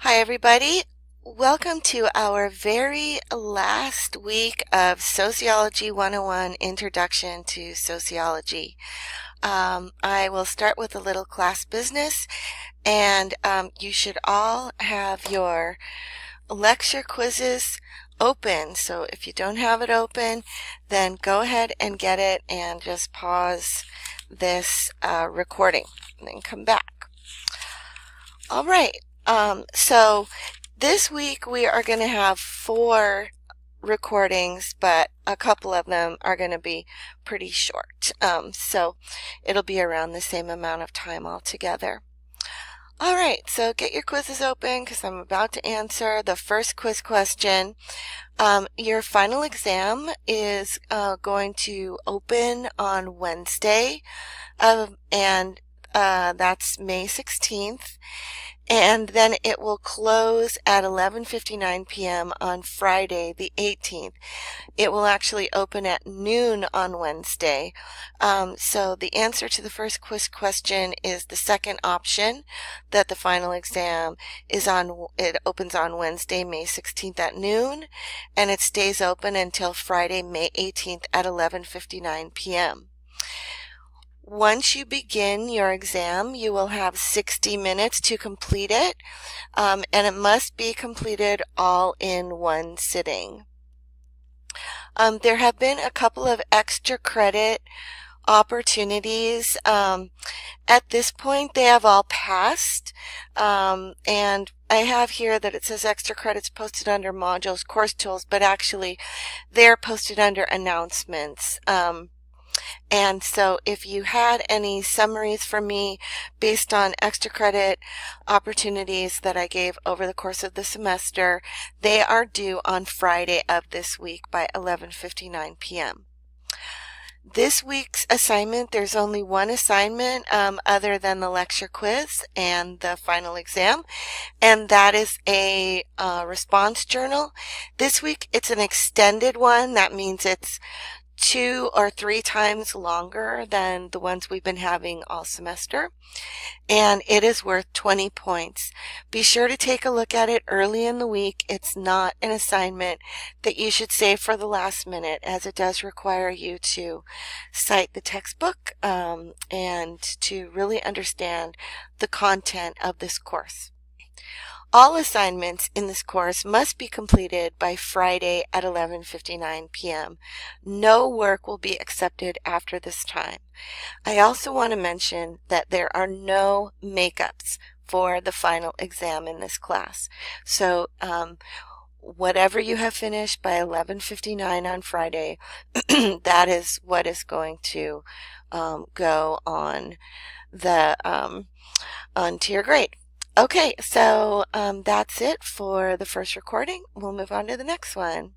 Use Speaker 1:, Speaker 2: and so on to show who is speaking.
Speaker 1: Hi, everybody. Welcome to our very last week of Sociology 101 Introduction to Sociology. I will start with a little class business, and you should all have your lecture quizzes open. So if you don't have it open, then go ahead and get it and just pause this recording and then come back. All right. So this week we are going to have 4 recordings, but a couple of them are going to be pretty short. So it'll be around the same amount of time altogether. All right, so get your quizzes open because I'm about to answer the first quiz question. Your final exam is going to open on Wednesday, and that's May 16th. And then it will close at 11:59 p.m. on Friday, the 18th. It will actually open at noon on Wednesday. So the answer to the first quiz question is the second option, that the final exam it opens on Wednesday, May 16th at noon, and it stays open until Friday, May 18th at 11:59 p.m. Once you begin your exam, you will have 60 minutes to complete it, and it must be completed all in one sitting. There have been a couple of extra credit opportunities. At this point, they have all passed, and I have here that it says extra credits posted under modules, course tools, but actually they're posted under announcements. And so if you had any summaries for me based on extra credit opportunities that I gave over the course of the semester, they are due on Friday of this week by 11:59 p.m. This week's assignment, there's only one assignment other than the lecture quiz and the final exam, and that is a response journal. This week it's an extended one. That means it's 2 or 3 times longer than the ones we've been having all semester, and it is worth 20 points. Be sure to take a look at it early in the week. It's not an assignment that you should save for the last minute, as it does require you to cite the textbook and to really understand the content of this course. All assignments in this course must be completed by Friday at 11:59 p.m. No work will be accepted after this time. I also want to mention that there are no makeups for the final exam in this class. So whatever you have finished by 11:59 on Friday, that is what is going to go on onto your grade. Okay, so that's it for the first recording. We'll move on to the next one.